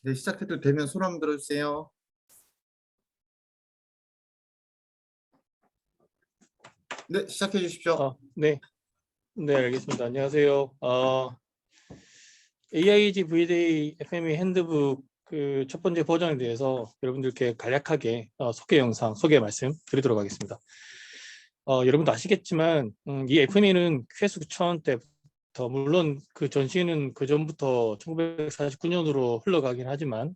네, 시작해도 되면 손 한번 들어주세요. 네, 시작해 주십시오. 네. 네, 알겠습니다. 안녕하세요. AIG VDA FME 핸드북 그 첫 번째 버전에 대해서 여러분들께 간략하게 소개 말씀 드리도록 하겠습니다. 여러분도 아시겠지만 이 FME는 쾌수 9,000원 때부터, 물론 그 전시는 그 전부터 1949년으로 흘러가긴 하지만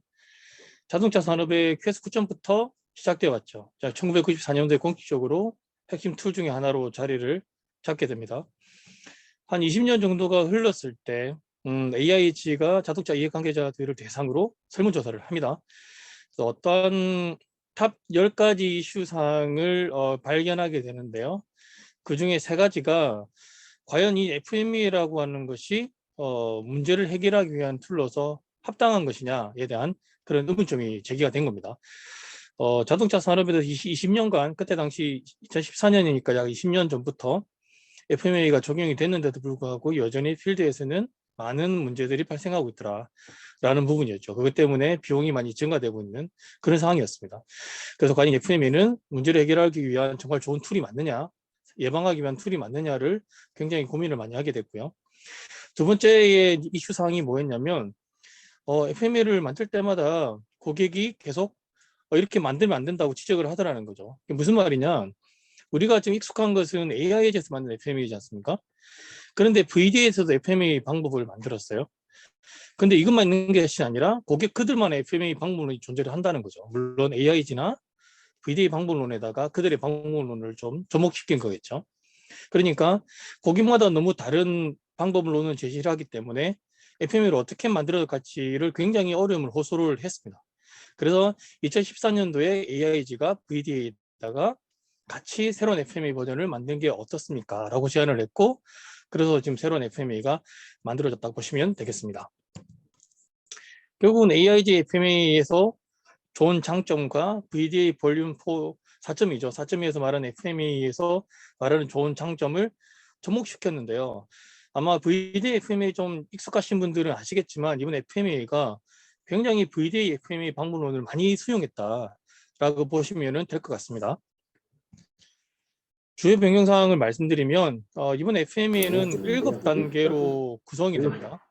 자동차 산업의 쾌수 9,000부터 시작되어 왔죠. 1994년도에 공식적으로 핵심 툴 중에 하나로 자리를 잡게 됩니다. 한 20년 정도가 흘렀을 때 AIG가 자동차 이해관계자들을 대상으로 설문조사를 합니다. 그래서 어떤 탑 10가지 이슈사항을 발견하게 되는데요. 그 중에 3가지가 과연 이 FME라고 하는 것이 문제를 해결하기 위한 툴로서 합당한 것이냐에 대한 그런 의문점이 제기가 된 겁니다. 자동차 산업에서 20년간, 그때 당시 2014년이니까 약 20년 전부터 FMEA가 적용이 됐는데도 불구하고 여전히 필드에서는 많은 문제들이 발생하고 있더라라는 부분이었죠. 그것 때문에 비용이 많이 증가되고 있는 그런 상황이었습니다. 그래서 과연 FMEA는 문제를 해결하기 위한 정말 좋은 툴이 맞느냐, 예방하기 위한 툴이 맞느냐를 굉장히 고민을 많이 하게 됐고요. 두 번째의 이슈 사항이 뭐였냐면 FMEA를 만들 때마다 고객이 계속 이렇게 만들면 안 된다고 지적을 하더라는 거죠. 이게 무슨 말이냐? 우리가 지금 익숙한 것은 AI에서 만든 FMEA이지 않습니까? 그런데 VDA에서도 FMEA 방법을 만들었어요. 근데 이것만 있는 것이 아니라 고객 그들만의 FMEA 방법론이 존재를 한다는 거죠. 물론 AIG나 VDA 방법론에다가 그들의 방법론을 좀 접목시킨 거겠죠. 그러니까 고객마다 너무 다른 방법론을 제시를 하기 때문에 FMEA를 어떻게 만들어 갈지를 굉장히 어려움을 호소를 했습니다. 그래서 2014년도에 AIG가 VDA에다가 같이 새로운 FMEA 버전을 만든 게 어떻습니까? 라고 제안을 했고, 그래서 지금 새로운 FMEA가 만들어졌다고 보시면 되겠습니다. 결국은 AIG FMEA에서 좋은 장점과 VDA 볼륨 4 4.2죠. 4.2에서 말하는 FMEA에서 말하는 좋은 장점을 접목시켰는데요. 아마 VDA FMEA 좀 익숙하신 분들은 아시겠지만 이번 FMEA가 굉장히 VDA FMEA 방문론을 많이 수용했다라고 보시면 될 것 같습니다. 주요 변경사항을 말씀드리면 이번 FMEA는 7단계로 구성이 됩니다.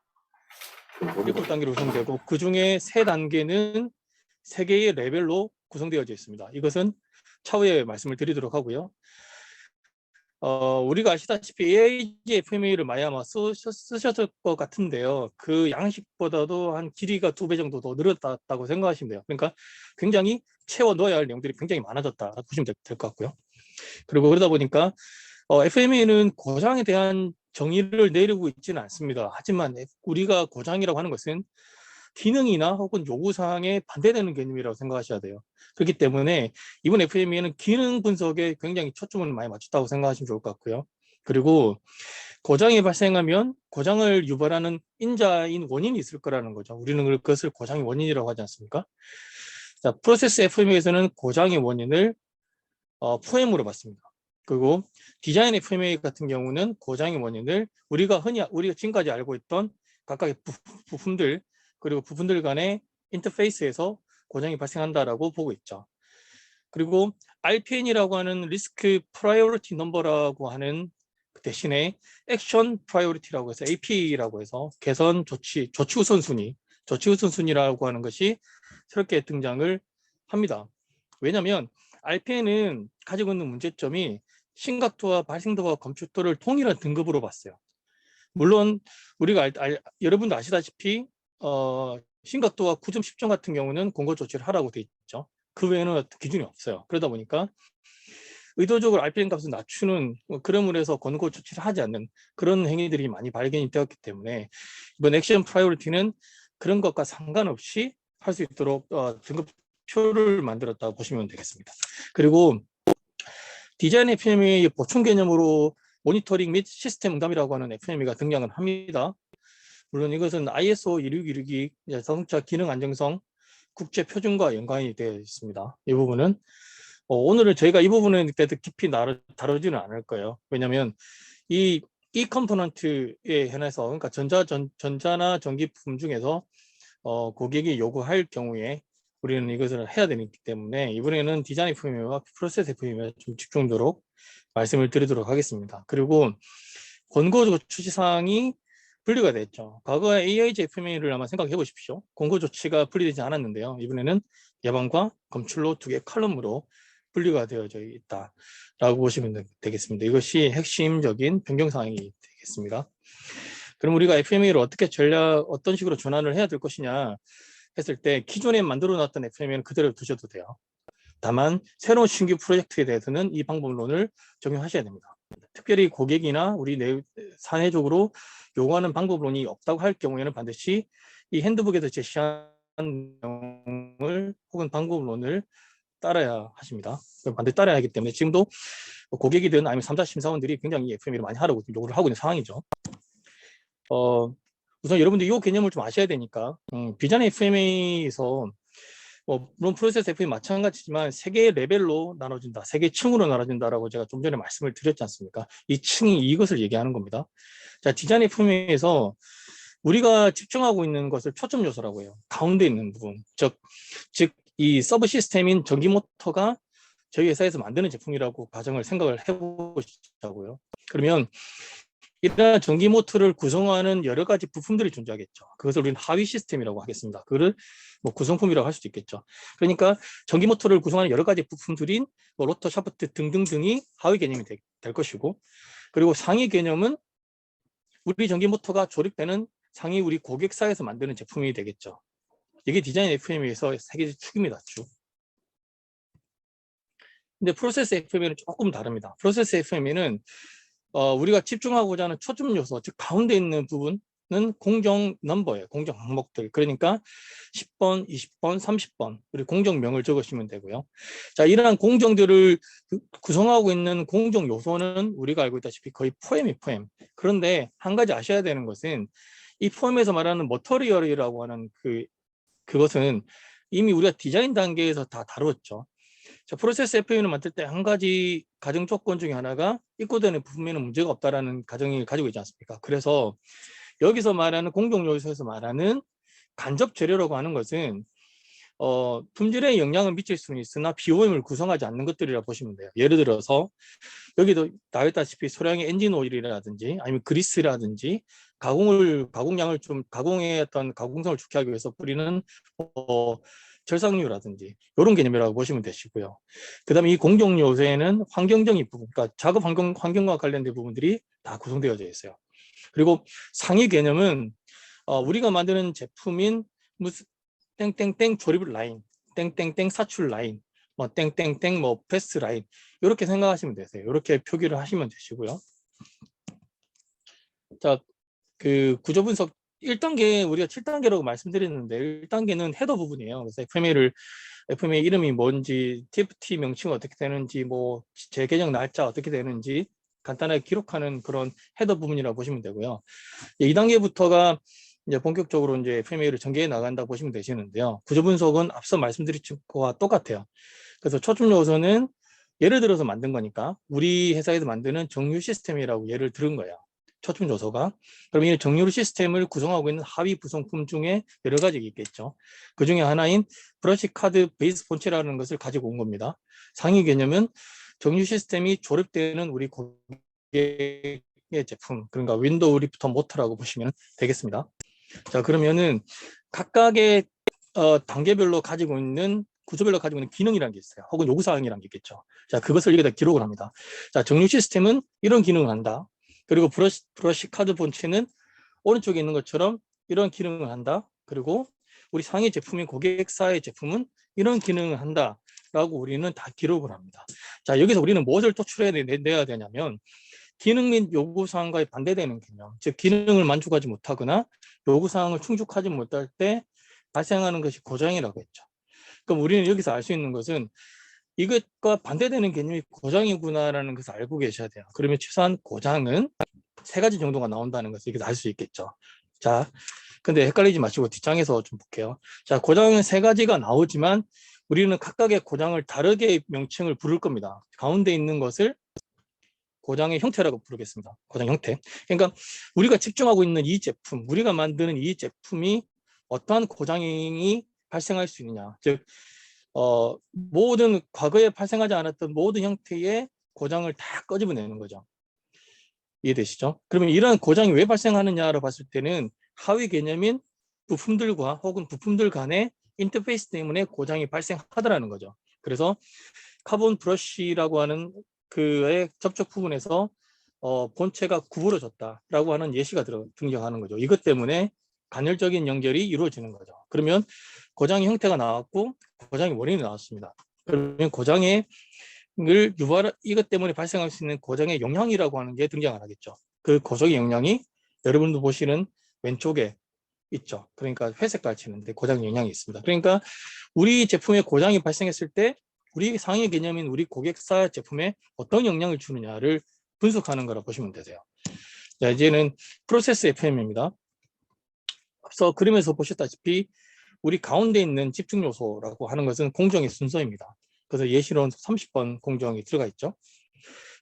7단계로 구성되고 그 중에 3단계는 3개의 레벨로 구성되어져 있습니다. 이것은 차후에 말씀을 드리도록 하고요. 우리가 아시다시피 AIG FMEA를 많이 아마 쓰셨을 것 같은데요. 그 양식보다도 한 길이가 2배 정도 더 늘었다고 생각하시면 돼요. 그러니까 굉장히 채워 넣어야 할 내용들이 굉장히 많아졌다고 보시면 될 것 같고요. 그리고 그러다 보니까 FMEA는 고장에 대한 정의를 내리고 있지는 않습니다. 하지만 우리가 고장이라고 하는 것은 기능이나 혹은 요구사항에 반대되는 개념이라고 생각하셔야 돼요. 그렇기 때문에 이번 FMEA는 기능 분석에 굉장히 초점을 많이 맞췄다고 생각하시면 좋을 것 같고요. 그리고 고장이 발생하면 고장을 유발하는 인자인 원인이 있을 거라는 거죠. 우리는 그것을 고장의 원인이라고 하지 않습니까? 자, 프로세스 FMEA에서는 고장의 원인을 포엠으로 봤습니다. 그리고 디자인 FMEA 같은 경우는 고장의 원인을 우리가 지금까지 알고 있던 각각의 부품들 그리고 부분들 간의 인터페이스에서 고장이 발생한다라고 보고 있죠. 그리고 RPN이라고 하는 리스크 프라이오리티 넘버라고 하는 대신에 액션 프라이오리티라고 해서 AP라고 해서 개선 조치 우선순위라고 하는 것이 새롭게 등장을 합니다. 왜냐하면 RPN은 가지고 있는 문제점이 심각도와 발생도와 컴퓨터를 동일한 등급으로 봤어요. 물론 우리가 여러분도 아시다시피 심각도가 9점, 10점 같은 경우는 공고 조치를 하라고 돼 있죠. 그 외에는 기준이 없어요. 그러다 보니까 의도적으로 RPM 값을 낮추는 그럼으로 해서 권고 조치를 하지 않는 그런 행위들이 많이 발견이 되었기 때문에 이번 액션 프라이오리티는 그런 것과 상관없이 할 수 있도록 등급표를 만들었다고 보시면 되겠습니다. 그리고 디자인 FMEA 보충 개념으로 모니터링 및 시스템 응답이라고 하는 FMEA가 등장을 합니다. 물론 이것은 ISO 26162 자동차 기능 안정성 국제 표준과 연관이 되어 있습니다. 이 부분은 오늘은 저희가 이 부분은 깊이 다루지는 않을 거예요. 왜냐하면 이 컴포넌트에 한해서 그러니까 전자나 전기 부품 중에서 고객이 요구할 경우에 우리는 이것을 해야 되기 때문에 이번에는 디자인 FME와 프로세스 FME에 좀 집중도록 말씀을 드리도록 하겠습니다. 그리고 권고 조치사항이 분리가 됐죠. 과거에 AIG FME를 아마 생각해 보십시오. 권고 조치가 분리되지 않았는데요. 이번에는 예방과 검출로 두 개 칼럼으로 분리가 되어져 있다라고 보시면 되겠습니다. 이것이 핵심적인 변경사항이 되겠습니다. 그럼 우리가 FME를 어떤 식으로 전환을 해야 될 것이냐 했을 때 기존에 만들어 놨던 FME는 그대로 두셔도 돼요. 다만 새로운 신규 프로젝트에 대해서는 이 방법론을 적용하셔야 됩니다. 특별히 고객이나 우리 사내적으로 요구하는 방법론이 없다고 할 경우에는 반드시 이 핸드북에서 제시한 내용을 혹은 방법론을 따라야 하십니다. 반드시 따라야 하기 때문에 지금도 고객이든 아니면 3자 심사원들이 굉장히 FME를 많이 하라고 요구를 하고 있는 상황이죠. 우선 여러분들 이 개념을 좀 아셔야 되니까 비전 FME에서 물론 프로세스 FME 마찬가지지만 세 개의 레벨로 나눠진다, 세 개의 층으로 나눠진다라고 제가 좀 전에 말씀을 드렸지 않습니까? 이 층이 이것을 얘기하는 겁니다. 자, 디자인 FME에서 우리가 집중하고 있는 것을 초점 요소라고 해요. 가운데 있는 부분, 즉 이 서브 시스템인 전기 모터가 저희 회사에서 만드는 제품이라고 생각을 해보시자고요. 그러면 이러한 전기 모터를 구성하는 여러 가지 부품들이 존재하겠죠. 그것을 우리는 하위 시스템이라고 하겠습니다. 그거를 구성품이라고 할 수도 있겠죠. 그러니까 전기 모터를 구성하는 여러 가지 부품들인 로터, 샤프트 등등등이 하위 개념이 될 것이고, 그리고 상위 개념은 우리 전기 모터가 조립되는 상위 우리 고객사에서 만드는 제품이 되겠죠. 이게 디자인 FME에서 세 개의 축입니다. 쭉. 근데 프로세스 FME는 조금 다릅니다. 프로세스 FME는 우리가 집중하고자 하는 초점 요소, 즉 가운데 있는 부분은 공정 넘버예요. 공정 항목들. 그러니까 10번, 20번, 30번 우리 공정명을 적으시면 되고요. 자, 이러한 공정들을 구성하고 있는 공정 요소는 우리가 알고 있다시피 거의 포엠이. 그런데 한 가지 아셔야 되는 것은 이 포엠에서 말하는 머터리얼이라고 하는 그것은 이미 우리가 디자인 단계에서 다 다뤘죠. 자, 프로세스 FME를 만들 때 한 가지 가정 조건 중에 하나가 입고되는 부품에는 문제가 없다라는 가정을 가지고 있지 않습니까? 그래서 여기서 말하는 공정 요소에서 말하는 간접 재료라고 하는 것은 품질에 영향을 미칠 수는 있으나 BOM을 구성하지 않는 것들이라 보시면 돼요. 예를 들어서 여기도 나왔다시피 소량의 엔진 오일이라든지 아니면 그리스라든지 가공량을 좀 가공의 어떤 가공성을 좋게 하기 위해서 뿌리는 절삭류라든지 이런 개념이라고 보시면 되시고요. 그 다음에 이 공정 요소에는 환경적인 부분, 그러니까 작업 환경과 관련된 부분들이 다 구성되어져 있어요. 그리고 상위 개념은 우리가 만드는 제품인 무슨 땡땡땡 조립 라인, 땡땡땡 사출 라인, 땡땡땡 패스 라인 이렇게 생각하시면 되세요. 이렇게 표기를 하시면 되시고요. 자, 그 구조 분석 1단계 우리가 7단계라고 말씀드렸는데 1단계는 헤더 부분이에요. 그래서 FMEA 이름이 뭔지, TFT 명칭이 어떻게 되는지, 재개정 날짜 어떻게 되는지 간단하게 기록하는 그런 헤더 부분이라고 보시면 되고요. 2단계부터가 이제 본격적으로 이제 FMEA를 전개해 나간다 보시면 되시는데요. 구조 분석은 앞서 말씀드린 것과 똑같아요. 그래서 초점 요소는 예를 들어서 만든 거니까 우리 회사에서 만드는 정유 시스템이라고 예를 들은 거예요. 초점 요소가. 그럼 이 정유 시스템을 구성하고 있는 하위 구성품 중에 여러 가지가 있겠죠. 그 중에 하나인 브러시 카드 베이스 본체라는 것을 가지고 온 겁니다. 상위 개념은 정유 시스템이 조립되는 우리 고객의 제품, 그러니까 윈도우 리프터 모터라고 보시면 되겠습니다. 자, 그러면은 각각의 단계별로 가지고 있는 구조별로 가지고 있는 기능이라는 게 있어요. 혹은 요구사항이라는 게 있겠죠. 자, 그것을 여기다 기록을 합니다. 자, 정유 시스템은 이런 기능을 한다. 그리고 브러시 카드 본체는 오른쪽에 있는 것처럼 이런 기능을 한다. 그리고 우리 상위 제품인 고객사의 제품은 이런 기능을 한다. 라고 우리는 다 기록을 합니다. 자, 여기서 우리는 무엇을 내야 되냐면 기능 및 요구사항과의 반대되는 개념, 즉 기능을 만족하지 못하거나 요구사항을 충족하지 못할 때 발생하는 것이 고장이라고 했죠. 그럼 우리는 여기서 알 수 있는 것은 이것과 반대되는 개념이 고장이구나라는 것을 알고 계셔야 돼요. 그러면 최소한 고장은 3가지 정도가 나온다는 것을 여기서 알 수 있겠죠. 자, 근데 헷갈리지 마시고 뒷장에서 좀 볼게요. 자, 고장은 3가지가 나오지만 우리는 각각의 고장을 다르게 명칭을 부를 겁니다. 가운데 있는 것을 고장의 형태라고 부르겠습니다. 고장 형태. 그러니까 우리가 집중하고 있는 이 제품, 우리가 만드는 이 제품이 어떠한 고장이 발생할 수 있느냐. 즉 모든 과거에 발생하지 않았던 모든 형태의 고장을 다 끄집어내는 거죠. 이해되시죠? 그러면 이러한 고장이 왜 발생하느냐로 봤을 때는 하위 개념인 부품들과 혹은 부품들 간의 인터페이스 때문에 고장이 발생하더라는 거죠. 그래서 카본 브러쉬라고 하는 그의 접촉 부분에서 본체가 구부러졌다라고 하는 예시가 등장하는 거죠. 이것 때문에 간헐적인 연결이 이루어지는 거죠. 그러면 고장의 형태가 나왔고 고장의 원인이 나왔습니다. 그러면 고장의 이것 때문에 발생할 수 있는 고장의 영향이라고 하는 게 등장을 하겠죠. 그 고정의 영향이 여러분도 보시는 왼쪽에 있죠. 그러니까 회색깔 치는데 고장 영향이 있습니다. 그러니까 우리 제품에 고장이 발생했을 때 우리 상위 개념인 우리 고객사 제품에 어떤 영향을 주느냐를 분석하는 거라 보시면 되세요. 자, 이제는 프로세스 FM입니다. 앞서 그림에서 보셨다시피 우리 가운데 있는 집중 요소라고 하는 것은 공정의 순서입니다. 그래서 예시로는 30번 공정이 들어가 있죠.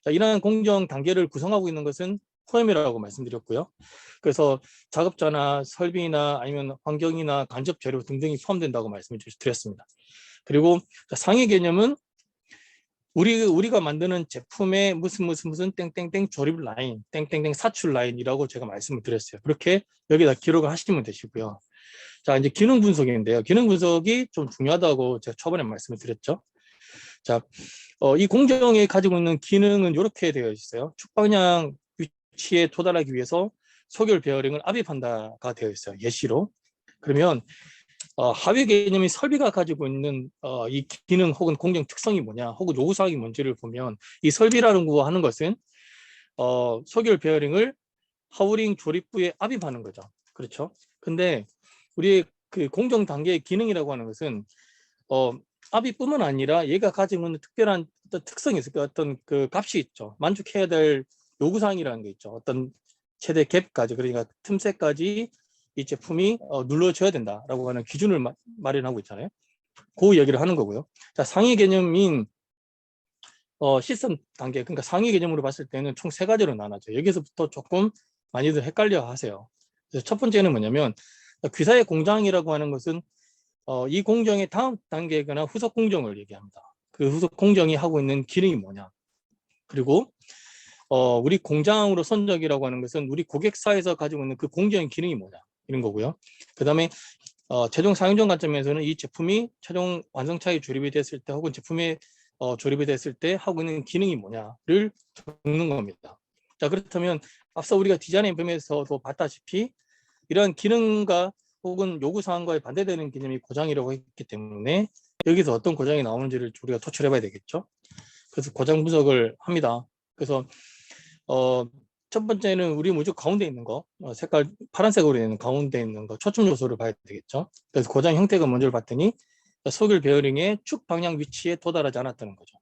자, 이러한 공정 단계를 구성하고 있는 것은 포엠이라고 말씀드렸고요. 그래서 작업자나 설비나 아니면 환경이나 간접 재료 등등이 포함된다고 말씀을 드렸습니다. 그리고 상위 개념은 우리가 만드는 제품의 무슨 땡땡땡 조립 라인, 땡땡땡 사출 라인이라고 제가 말씀을 드렸어요. 그렇게 여기다 기록을 하시면 되시고요. 자, 이제 기능 분석인데요. 기능 분석이 좀 중요하다고 제가 초반에 말씀을 드렸죠. 자, 이 공정이 가지고 있는 기능은 이렇게 되어 있어요. 축방향 위치에 도달하기 위해서 소결 베어링을 압입한다가 되어 있어요. 예시로. 그러면 하위 개념이 설비가 가지고 있는 이 기능 혹은 공정 특성이 뭐냐 혹은 요구사항이 뭔지를 보면 이 설비라는 거 하는 것은 소결 베어링을 하우링 조립부에 압입하는 거죠. 그렇죠? 근데 우리 그 공정 단계의 기능이라고 하는 것은 압입뿐만 아니라 얘가 가지고 있는 특별한 어떤 특성이 있을 거예요. 어떤 그 값이 있죠. 만족해야 될 요구사항이라는 게 있죠. 어떤 최대 갭까지, 그러니까 틈새까지 이 제품이 눌러져야 된다라고 하는 기준을 마련하고 있잖아요. 그 얘기를 하는 거고요. 자, 상위 개념인 시스템 단계, 그러니까 상위 개념으로 봤을 때는 총 3가지로 나눠져. 여기서부터 조금 많이들 헷갈려 하세요. 그래서 첫 번째는 뭐냐면 귀사의 공장이라고 하는 것은 이 공정의 다음 단계거나 후속 공정을 얘기합니다. 그 후속 공정이 하고 있는 기능이 뭐냐. 그리고 우리 공장으로 선적이라고 하는 것은 우리 고객사에서 가지고 있는 그 공정의 기능이 뭐냐 이런 거고요. 그 다음에 최종 사용전 관점에서는 이 제품이 최종 완성차에 조립이 됐을 때 혹은 제품에 조립이 됐을 때 하고 있는 기능이 뭐냐를 적는 겁니다. 자, 그렇다면 앞서 우리가 디자인 FM에서도 봤다시피 이러한 기능과 혹은 요구사항과의 반대되는 개념이 고장이라고 했기 때문에 여기서 어떤 고장이 나오는지를 우리가 도출해 봐야 되겠죠. 그래서 고장 분석을 합니다. 그래서 첫 번째는 우리 무조건 가운데 있는 거, 색깔 파란색으로 있는 가운데 있는 거 초점 요소를 봐야 되겠죠. 그래서 고장 형태가 먼저 봤더니 소결 베어링의 축 방향 위치에 도달하지 않았다는 거죠.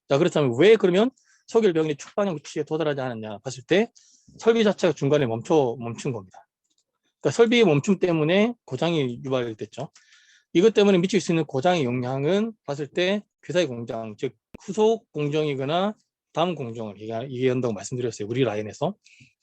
자, 그렇다면 왜 그러면 소결 베어링의 축 방향 위치에 도달하지 않았냐 봤을 때 설비 자체가 중간에 멈춘 겁니다. 그러니까 설비의 멈춤 때문에 고장이 유발됐죠. 이것 때문에 미칠 수 있는 고장의 영향은 봤을 때 괴사의 공장, 즉 후속 공정이거나 다음 공정을 얘기한다고 말씀드렸어요. 우리 라인에서.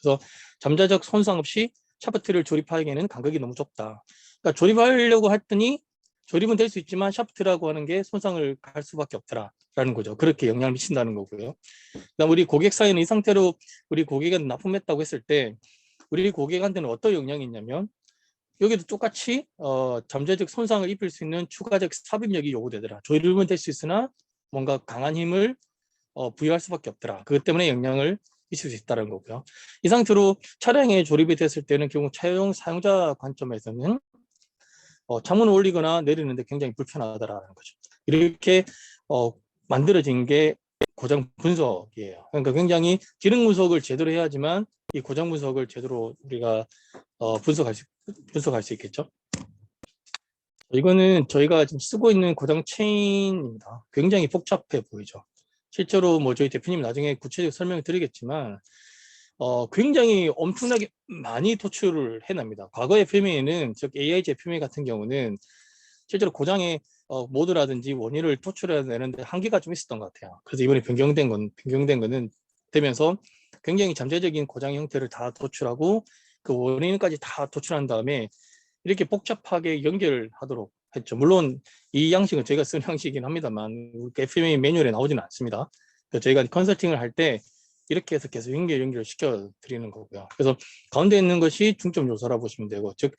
그래서 잠재적 손상 없이 샤프트를 조립하기에는 간격이 너무 좁다. 그러니까 조립하려고 했더니 조립은 될 수 있지만 샤프트라고 하는 게 손상을 갈 수밖에 없더라라는 거죠. 그렇게 영향을 미친다는 거고요. 그다음 우리 고객사에는 이 상태로 우리 고객한테 납품했다고 했을 때 우리 고객한테는 어떤 영향이 있냐면 여기도 똑같이 잠재적 손상을 입힐 수 있는 추가적 삽입력이 요구되더라. 조립은 될 수 있으나 뭔가 강한 힘을 부여할 수밖에 없더라. 그것 때문에 영향을 미칠 수 있다는 거고요. 이 상태로 차량에 조립이 됐을 때는 결국 차용 사용자 관점에서는 창문을 올리거나 내리는데 굉장히 불편하다라는 거죠. 이렇게 만들어진 게 고장 분석이에요. 그러니까 굉장히 기능 분석을 제대로 해야지만 이 고장 분석을 제대로 우리가 분석할 수 있겠죠. 이거는 저희가 지금 쓰고 있는 고장 체인입니다. 굉장히 복잡해 보이죠. 실제로 뭐 저희 대표님 나중에 구체적으로 설명을 드리겠지만 굉장히 엄청나게 많이 도출을 해냅니다. 과거 FMEA는 즉 AI FMEA 같은 경우는 실제로 고장의 모드라든지 원인을 도출해내는데 한계가 좀 있었던 것 같아요. 그래서 이번에 변경된 거는 되면서 굉장히 잠재적인 고장 형태를 다 도출하고 그 원인까지 다 도출한 다음에 이렇게 복잡하게 연결하도록 했죠. 물론 이 양식은 저희가 쓴 양식이긴 합니다만 FMA 매뉴얼에 나오지는 않습니다. 그래서 저희가 컨설팅을 할 때 이렇게 해서 계속 연결 시켜 드리는 거고요. 그래서 가운데 있는 것이 중점 요소라고 보시면 되고, 즉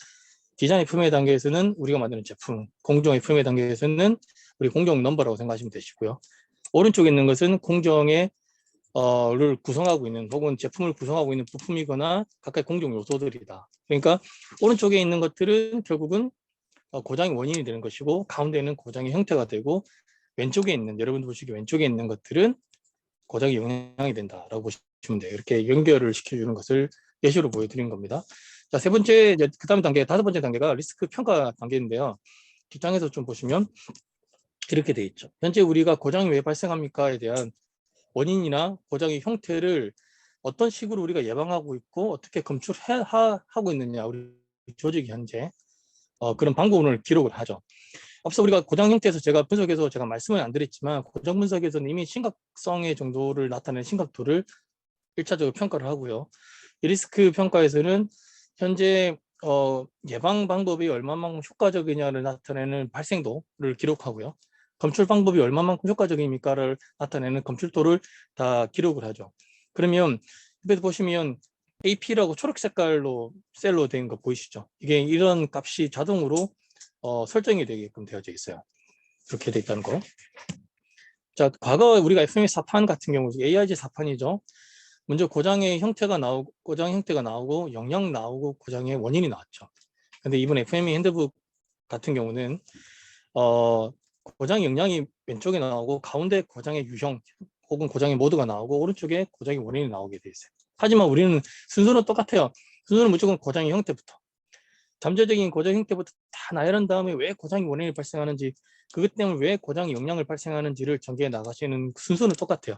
디자인 FMA 단계에서는 우리가 만드는 제품, 공정 FMA 단계에서는 우리 공정 넘버라고 생각하시면 되시고요. 오른쪽에 있는 것은 공정의 를 구성하고 있는 혹은 제품을 구성하고 있는 부품이거나 각각 공정 요소들이다. 그러니까 오른쪽에 있는 것들은 결국은 고장의 원인이 되는 것이고, 가운데 있는 고장의 형태가 되고, 왼쪽에 있는, 여러분들 보시기 왼쪽에 있는 것들은 고장의 영향이 된다라고 보시면 돼요. 이렇게 연결을 시켜주는 것을 예시로 보여드린 겁니다. 자, 세 번째, 그 다음 단계, 다섯 번째 단계가 리스크 평가 단계인데요. 뒷장에서 좀 보시면 이렇게 돼 있죠. 현재 우리가 고장이 왜 발생합니까에 대한 원인이나 고장의 형태를 어떤 식으로 우리가 예방하고 있고 어떻게 검출하고 있느냐, 우리 조직이 현재 그런 방법을 기록을 하죠. 앞서 우리가 고장 형태에서 제가 분석해서 제가 말씀을 안 드렸지만, 고장 분석에서는 이미 심각성의 정도를 나타내는 심각도를 1차적으로 평가를 하고요. 이 리스크 평가에서는 현재 예방 방법이 얼마만큼 효과적이냐를 나타내는 발생도를 기록하고요. 검출 방법이 얼마만큼 효과적입니까를 나타내는 검출도를 다 기록을 하죠. 그러면 옆에서 보시면 AP라고 초록 색깔로 셀로 된 거 보이시죠? 이게 이런 값이 자동으로 설정이 되게끔 되어져 있어요. 이렇게 돼 있다는 거. 자, 과거 우리가 FMA 4판 같은 경우 AIG 4판이죠. 먼저 고장의 형태가 나오고, 고장 형태가 나오고, 영향 나오고, 고장의 원인이 나왔죠. 근데 이번 FMA 핸드북 같은 경우는 고장 영향이 왼쪽에 나오고, 가운데 고장의 유형 혹은 고장의 모드가 나오고, 오른쪽에 고장의 원인이 나오게 돼 있어요. 하지만 우리는 순서는 똑같아요. 순서는 무조건 고장의 형태부터, 잠재적인 고장 형태부터 다 나열한 다음에 왜 고장이 원인이 발생하는지, 그것 때문에 왜 고장이 영향을 발생하는지를 전개해 나가시는 순서는 똑같아요.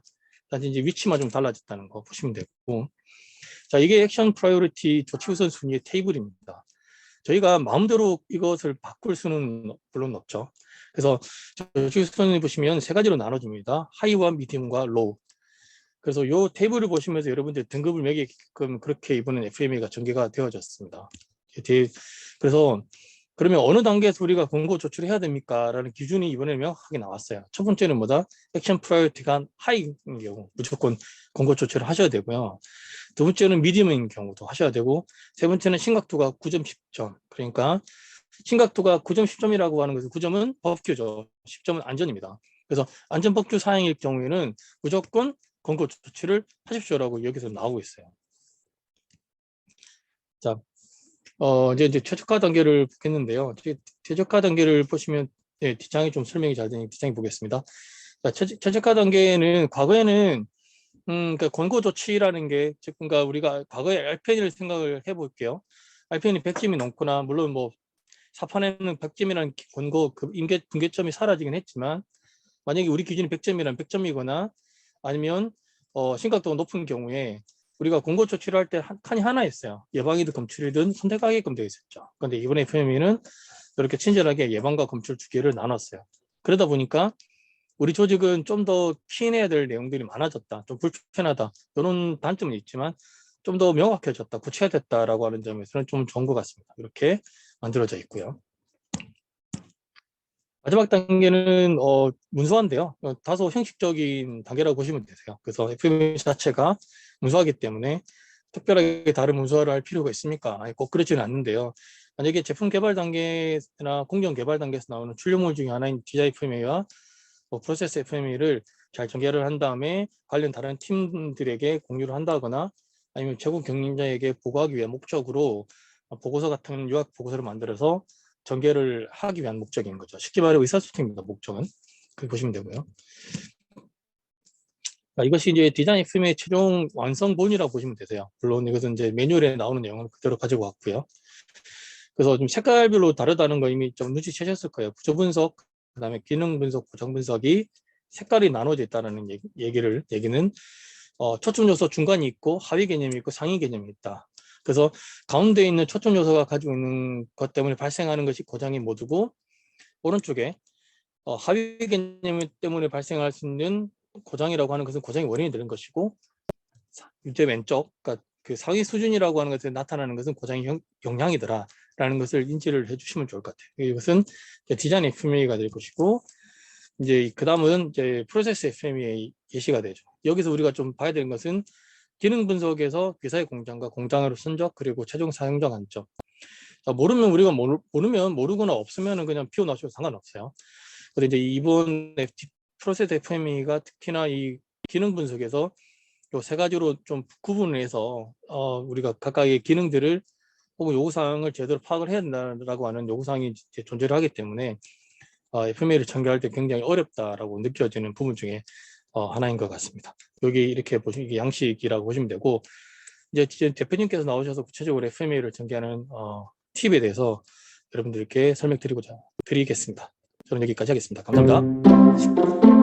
단지 이제 위치만 좀 달라졌다는 거 보시면 되고, 자, 이게 액션 프라이오리티 조치 우선 순위의 테이블입니다. 저희가 마음대로 이것을 바꿀 수는 물론 없죠. 그래서 조치 우선순위 보시면 세 가지로 나눠집니다. 하이와 미디움과 로우. 그래서 이 테이블을 보시면서 여러분들 등급을 매기게끔 그렇게 이번엔 FMA가 전개가 되어졌습니다. 그래서 그러면 어느 단계에서 우리가 권고 조치를 해야 됩니까? 라는 기준이 이번에 명확하게 나왔어요. 첫 번째는 뭐다? 액션 프라이어티가 하이인 경우 무조건 권고 조치를 하셔야 되고요. 두 번째는 미디엄인 경우도 하셔야 되고, 세 번째는 심각도가 9점, 10점. 그러니까 심각도가 9점, 10점이라고 하는 것은 9점은 법규죠. 10점은 안전입니다. 그래서 안전법규 사항일 경우에는 무조건 권고 조치를 하십시오라고 여기서 나오고 있어요. 자, 이제 최적화 단계를 보겠는데요. 최적화 단계를 보시면, 네, 뒷장이 좀 설명이 잘 되니 뒷장이 보겠습니다. 자, 최적화 단계는 과거에는 그러니까 권고 조치라는 게, 즉, 그러니까 우리가 과거에 RPN을 생각을 해볼게요. RPN이 100점이 넘거나, 물론 뭐 사판에는 100점이라는 권고 그 분계점이 사라지긴 했지만, 만약에 우리 기준이 100점이라면 100점이거나 아니면 심각도가 높은 경우에 우리가 권고 조치를 할 때 칸이 하나 있어요. 예방이든 검출이든 선택하게끔 되어 있었죠. 그런데 이번에 FMA는 이렇게 친절하게 예방과 검출 두 개를 나눴어요. 그러다 보니까 우리 조직은 좀 더 키해야 될 내용들이 많아졌다, 좀 불편하다, 이런 단점은 있지만 좀 더 명확해졌다, 구체화됐다라고 하는 점에서는 좀 좋은 것 같습니다. 이렇게 만들어져 있고요. 마지막 단계는 문서화인데요. 다소 형식적인 단계라고 보시면 되세요. 그래서 FMA 자체가 문서화이기 때문에 특별하게 다른 문서화를 할 필요가 있습니까? 아니, 꼭 그렇지는 않는데요. 만약에 제품 개발 단계나 공정 개발 단계에서 나오는 출력물 중에 하나인 디자인 FMA와 프로세스 FMA를 잘 전개를 한 다음에 관련 다른 팀들에게 공유를 한다거나 아니면 최고 경영자에게 보고하기 위한 목적으로 보고서 같은 요약 보고서를 만들어서 전개를 하기 위한 목적인 거죠. 쉽게 말해 의사소통입니다. 목적은. 그렇게 보시면 되고요. 이것이 이제 디자인 FMA의 최종 완성본이라고 보시면 되세요. 물론 이것은 이제 매뉴얼에 나오는 내용을 그대로 가지고 왔고요. 그래서 좀 색깔별로 다르다는 거 이미 좀 눈치채셨을 거예요. 구조 분석, 그다음에 기능 분석, 고정 분석이 색깔이 나눠져 있다는 얘기는 초점 요소 중간이 있고 하위 개념이 있고 상위 개념이 있다. 그래서 가운데 있는 초점 요소가 가지고 있는 것 때문에 발생하는 것이 고장의 모드고, 오른쪽에 하위 개념 때문에 발생할 수 있는 고장이라고 하는 것은 고장의 원인이 되는 것이고, 이제 왼쪽, 그러니까 그 상위 수준이라고 하는 것에 나타나는 것은 고장의 영향이더라 라는 것을 인지를 해주시면 좋을 것 같아요. 이것은 디자인 FMEA가 될 것이고, 이제 그 다음은 이제 프로세스 FMEA 예시가 되죠. 여기서 우리가 좀 봐야 되는 것은 기능 분석에서 회사의 공장과 공장으로 선적 그리고 최종 사용자 관점. 모르면 우리가 모르면 모르거나 없으면 그냥 피워넣으셔도 상관없어요. 그런데 이제 이번 프로세스 FMEA가 특히나 이 기능 분석에서 요 세 가지로 좀 구분을 해서 우리가 각각의 기능들을 혹은 요구사항을 제대로 파악을 해야 된다라고 하는 요구사항이 존재를 하기 때문에 FMEA를 전개할 때 굉장히 어렵다라고 느껴지는 부분 중에 하나인 것 같습니다. 여기 이렇게 보시면 이게 양식이라고 보시면 되고, 이제 대표님께서 나오셔서 구체적으로 FMEA를 전개하는 팁에 대해서 여러분들께 설명드리겠습니다. 저는 여기까지 하겠습니다. 감사합니다.